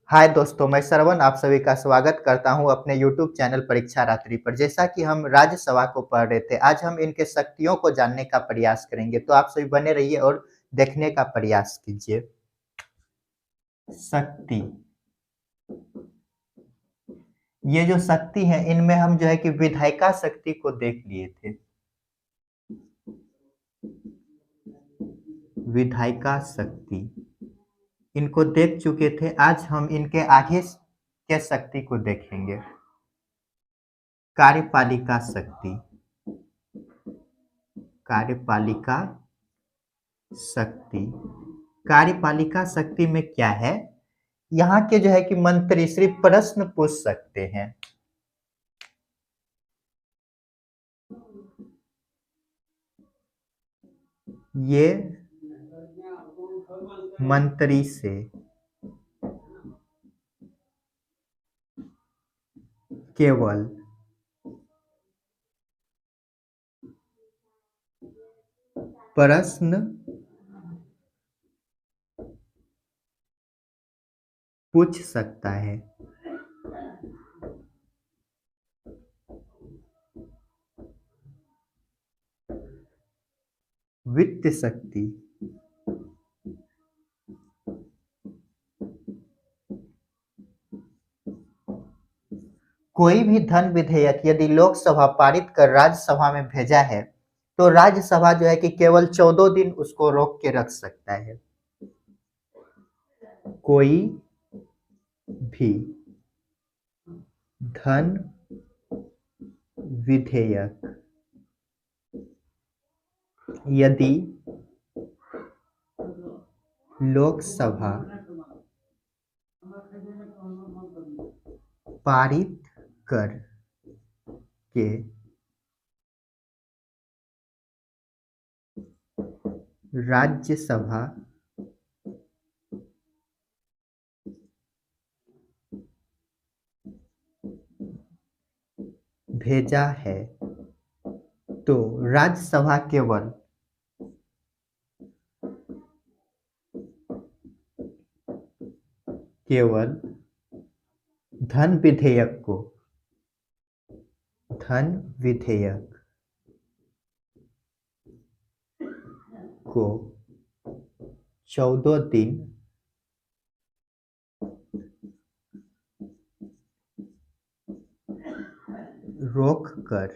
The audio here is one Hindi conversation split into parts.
हाय दोस्तों, मैं श्रवण आप सभी का स्वागत करता हूं अपने YouTube चैनल परीक्षा रात्रि पर। जैसा कि हम राज्यसभा को पढ़ रहे थे, आज हम इनके शक्तियों को जानने का प्रयास करेंगे। तो आप सभी बने रहिए और देखने का प्रयास कीजिए। शक्ति, ये जो शक्ति है इनमें हम जो है कि विधायिका शक्ति को देख लिए थे। विधायिका शक्ति इनको देख चुके थे। आज हम इनके आगे के शक्ति को देखेंगे। कार्यपालिका शक्ति, कार्यपालिका शक्ति, कार्यपालिका शक्ति में क्या है? यहाँ के जो है कि मंत्री सिर्फ प्रश्न पूछ सकते हैं। ये मंत्री से केवल प्रश्न पूछ सकता है। वित्त शक्ति, कोई भी धन विधेयक यदि लोकसभा पारित कर राज्यसभा में भेजा है तो राज्यसभा जो है कि केवल 14 दिन उसको रोक के रख सकता है। कोई भी धन विधेयक यदि लोकसभा पारित कर के राज्यसभा भेजा है तो राज्यसभा केवल धन विधेयक को 14 दिन रोक कर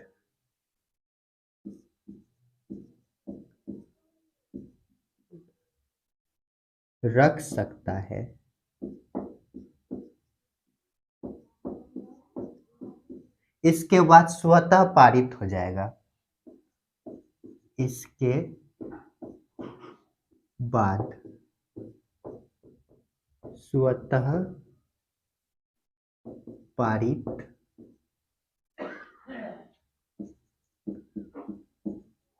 रख सकता है। इसके बाद स्वतः पारित हो जाएगा। इसके बाद स्वतः पारित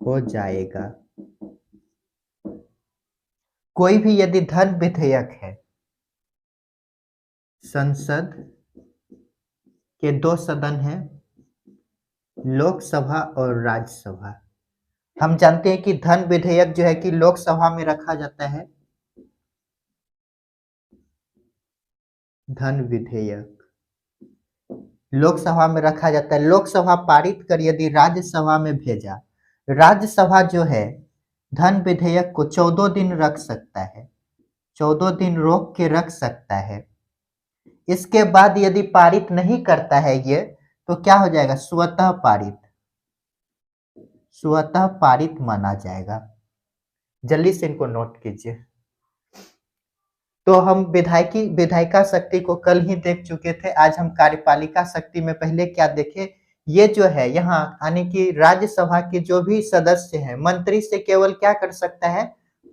हो जाएगा। कोई भी यदि धन विधेयक है, संसद के 2 सदन हैं, लोकसभा और राज्यसभा। हम जानते हैं कि धन विधेयक जो है कि लोकसभा में रखा जाता है। धन विधेयक लोकसभा में रखा जाता है। लोकसभा पारित कर यदि राज्यसभा में भेजा, राज्यसभा जो है धन विधेयक को 14 दिन रख सकता है, 14 दिन रोक के रख सकता है। इसके बाद यदि पारित नहीं करता है ये, तो क्या हो जाएगा? स्वतः पारित माना जाएगा। जल्दी से इनको नोट कीजिए। तो हम विधायिका शक्ति को कल ही देख चुके थे। आज हम कार्यपालिका शक्ति में पहले क्या देखे? ये जो है यहाँ यानी कि राज्यसभा के जो भी सदस्य हैं, मंत्री से केवल क्या कर सकता है?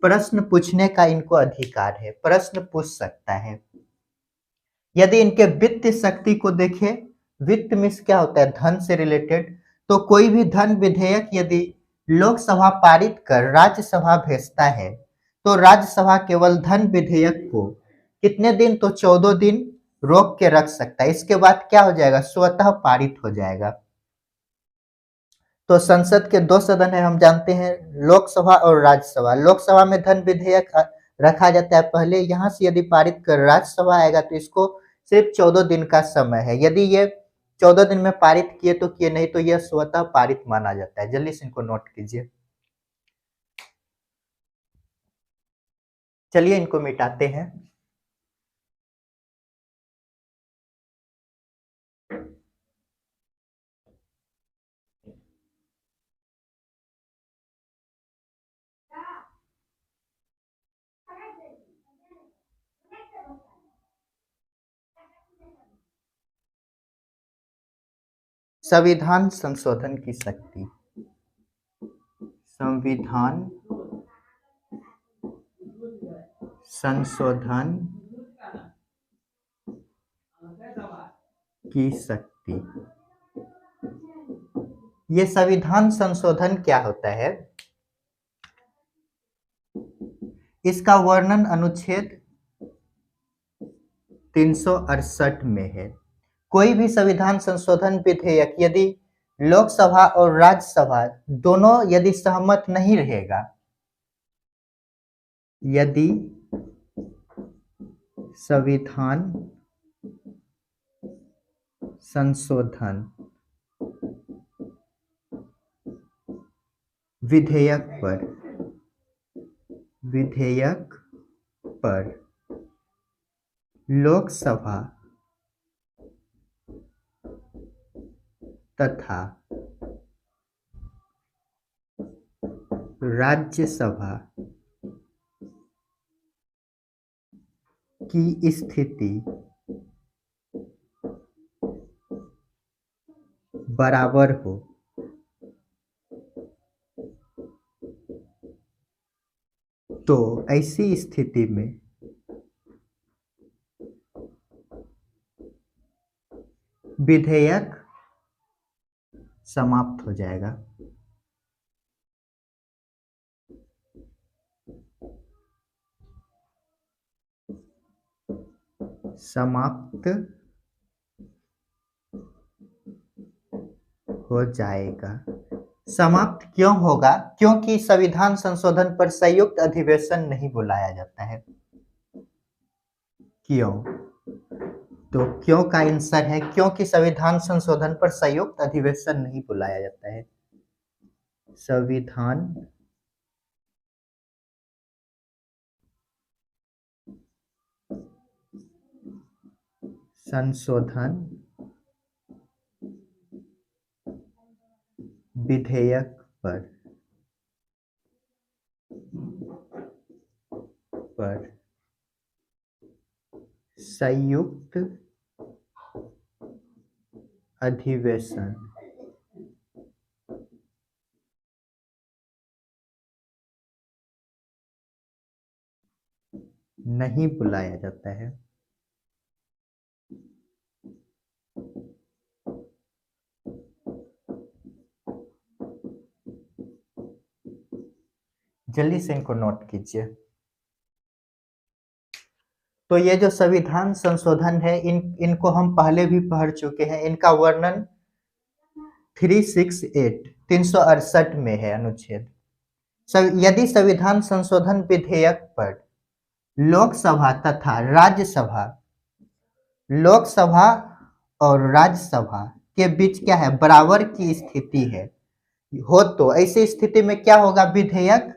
प्रश्न पूछने का इनको अधिकार है, प्रश्न पूछ सकता है। यदि इनके वित्त शक्ति को देखें, वित्त में क्या होता है? धन से रिलेटेड। तो कोई भी धन विधेयक यदि लोकसभा पारित कर राज्यसभा भेजता है तो राज्यसभा केवल धन विधेयक को कितने दिन? तो 14 दिन रोक के रख सकता है। इसके बाद क्या हो जाएगा? स्वतः पारित हो जाएगा। तो संसद के 2 सदन है, हम जानते हैं, लोकसभा और राज्यसभा। लोकसभा में धन विधेयक रखा जाता है। पहले यहाँ से यदि पारित कर राज्यसभा आएगा तो इसको सिर्फ 14 दिन का समय है। यदि ये 14 दिन में पारित किए तो किए, नहीं तो यह स्वतः पारित माना जाता है। जल्दी से इनको नोट कीजिए। चलिए इनको मिटाते हैं। संविधान संशोधन की शक्ति। संविधान संशोधन की शक्ति। ये संविधान संशोधन क्या होता है? इसका वर्णन अनुच्छेद 368 में है। कोई भी संविधान संशोधन विधेयक यदि लोकसभा और राज्यसभा दोनों यदि सहमत नहीं रहेगा, यदि संविधान संशोधन विधेयक पर लोकसभा तथा राज्यसभा की स्थिति बराबर हो, तो ऐसी स्थिति में विधेयक समाप्त हो जाएगा। समाप्त हो जाएगा। समाप्त क्यों होगा? क्योंकि संविधान संशोधन पर संयुक्त अधिवेशन नहीं बुलाया जाता है। क्यों? तो क्यों का आंसर है क्योंकि संविधान संशोधन पर संयुक्त अधिवेशन नहीं बुलाया जाता है। संविधान संशोधन विधेयक पर संयुक्त अधिवेशन नहीं बुलाया जाता है। जल्दी से इनको नोट कीजिए। तो ये जो संविधान संशोधन है इनको हम पहले भी पढ़ चुके हैं। इनका वर्णन 368 में है अनुच्छेद। यदि संविधान संशोधन विधेयक पर लोकसभा तथा राज्यसभा, लोकसभा और राज्यसभा के बीच क्या है, बराबर की स्थिति है हो, तो ऐसी स्थिति में क्या होगा, विधेयक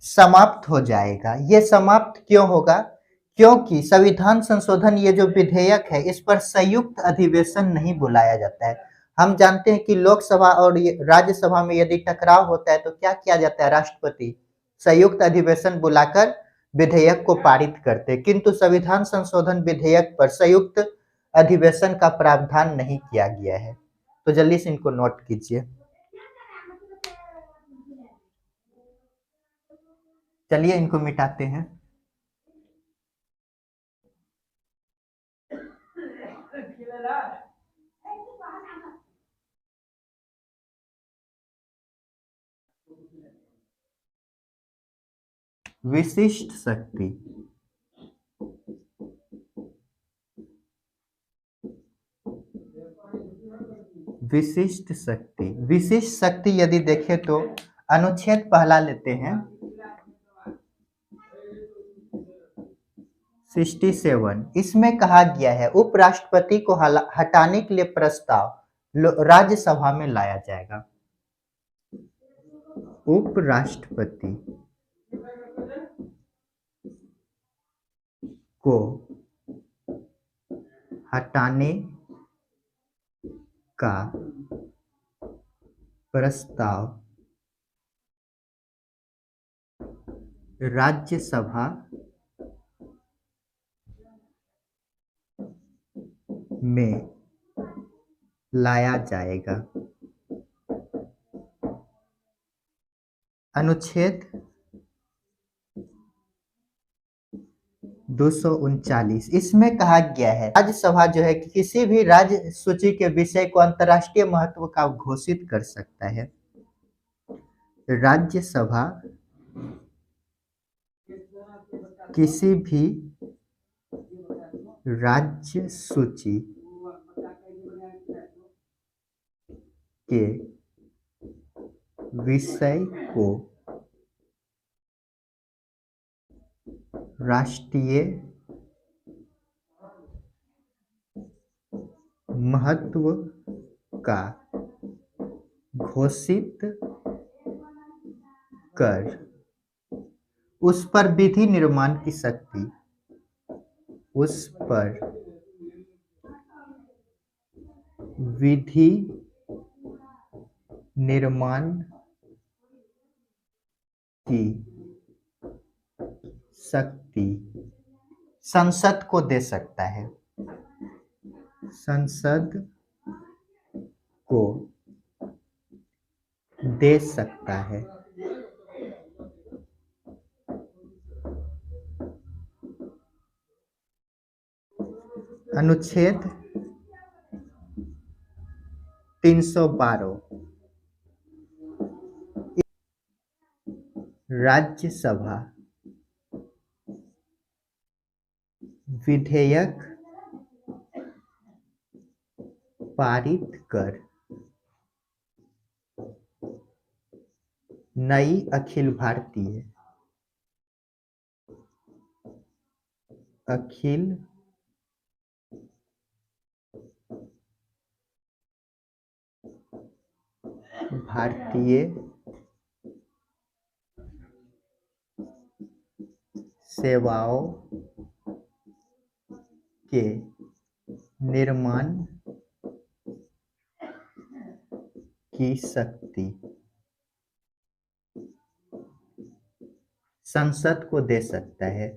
समाप्त हो जाएगा। ये समाप्त क्यों होगा? क्योंकि संविधान संशोधन ये जो विधेयक है इस पर संयुक्त अधिवेशन नहीं बुलाया जाता है। हम जानते हैं कि लोकसभा और राज्यसभा में यदि टकराव होता है तो क्या किया जाता है, राष्ट्रपति संयुक्त अधिवेशन बुलाकर विधेयक को पारित करते, किंतु संविधान संशोधन विधेयक पर संयुक्त अधिवेशन का प्रावधान नहीं किया गया है। तो जल्दी से इनको नोट कीजिए। चलिए इनको मिटाते हैं। विशिष्ट शक्ति। विशिष्ट शक्ति, विशिष्ट शक्ति यदि देखें तो अनुच्छेद पहला लेते हैं। 67 इसमें कहा गया है उपराष्ट्रपति को हटाने के लिए प्रस्ताव राज्यसभा में लाया जाएगा। उपराष्ट्रपति को हटाने का प्रस्ताव राज्यसभा में लाया जाएगा। अनुच्छेद 239 इसमें कहा गया है राज्यसभा जो है कि किसी भी राज्य सूची के विषय को अंतर्राष्ट्रीय महत्व का घोषित कर सकता है। राज्यसभा किसी भी राज्य सूची के विषय को राष्ट्रीय महत्व का घोषित कर उस पर विधि निर्माण की शक्ति उस पर विधि निर्माण की शक्ति संसद को दे सकता है। संसद को दे सकता है। अनुच्छेद 312 राज्यसभा विधेयक पारित कर नई अखिल भारतीय सेवाओं के निर्माण की शक्ति संसद को दे सकता है।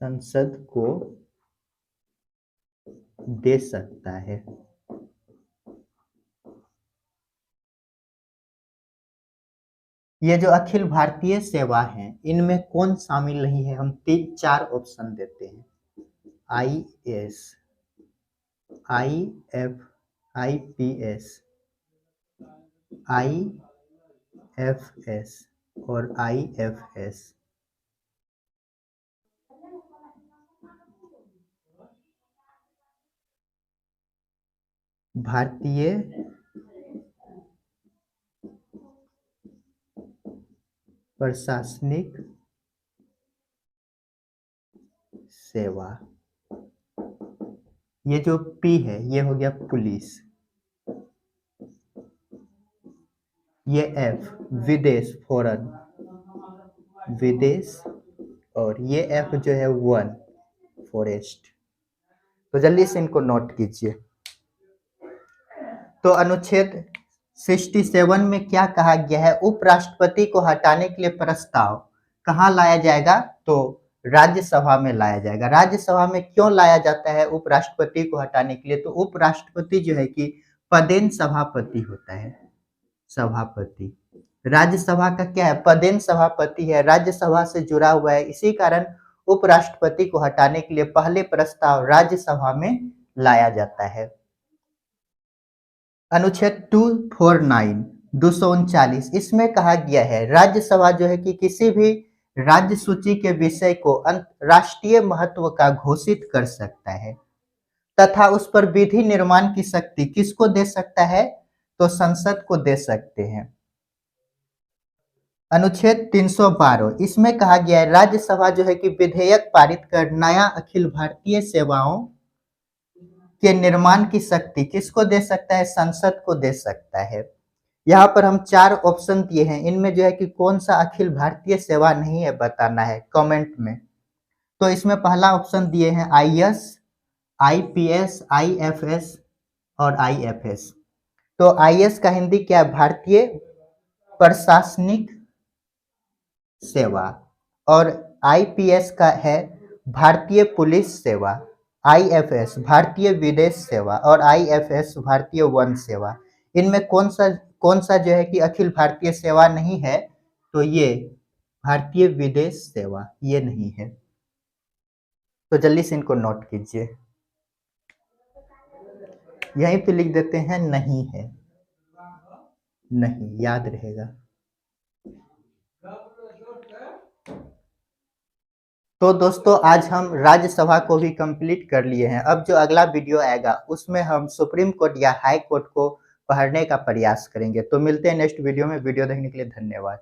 संसद को दे सकता है। ये जो अखिल भारतीय सेवा है इनमें कौन शामिल नहीं है, हम 3-4 ऑप्शन देते हैं। IAS, IPS, IFS और IFS। भारतीय प्रशासनिक सेवा। ये जो P है ये हो गया पुलिस, ये F विदेश फॉरेन विदेश, और ये F जो है वन फॉरेस्ट। तो जल्दी से इनको नोट कीजिए। तो अनुच्छेद 67 में क्या कहा गया है, उपराष्ट्रपति को हटाने के लिए प्रस्ताव कहाँ लाया जाएगा, तो राज्यसभा में लाया जाएगा। राज्यसभा में क्यों लाया जाता है उपराष्ट्रपति को हटाने के लिए, तो उपराष्ट्रपति जो है कि पदेन सभापति होता है। सभापति राज्यसभा का क्या है, पदेन सभापति है, राज्यसभा से जुड़ा हुआ है। इसी कारण उपराष्ट्रपति को हटाने के लिए पहले प्रस्ताव राज्यसभा में लाया जाता है। अनुच्छेद 249 इसमें कहा गया है राज्यसभा जो है कि किसी भी राज्य सूची के विषय को राष्ट्रीय महत्व का घोषित कर सकता है तथा उस पर विधि निर्माण की शक्ति किसको दे सकता है, तो संसद को दे सकते हैं। अनुच्छेद 312 इसमें कहा गया है राज्यसभा जो है कि विधेयक पारित कर नया अखिल भारतीय सेवाओं के निर्माण की शक्ति किसको दे सकता है? संसद को दे सकता है। यहाँ पर हम 4 ऑप्शन दिए हैं, इनमें जो है कि कौन सा अखिल भारतीय सेवा नहीं है बताना है कमेंट में। तो इसमें पहला ऑप्शन दिए हैं आईएएस, आईपीएस, आईएफएस और आईएफएस। तो आईएएस का हिंदी क्या है? भारतीय प्रशासनिक सेवा। और आईपीएस का है भारतीय पुलिस सेवा, आईएफएस भारतीय विदेश सेवा और आईएफएस भारतीय वन सेवा। इनमें कौन सा जो है कि अखिल भारतीय सेवा नहीं है? तो ये भारतीय विदेश सेवा ये नहीं है। तो जल्दी से इनको नोट कीजिए, यहीं पे लिख देते हैं नहीं है, नहीं याद रहेगा। तो दोस्तों आज हम राज्यसभा को भी कंप्लीट कर लिए हैं। अब जो अगला वीडियो आएगा उसमें हम सुप्रीम कोर्ट या हाई कोर्ट को पढ़ने का प्रयास करेंगे। तो मिलते हैं नेक्स्ट वीडियो में। वीडियो देखने के लिए धन्यवाद।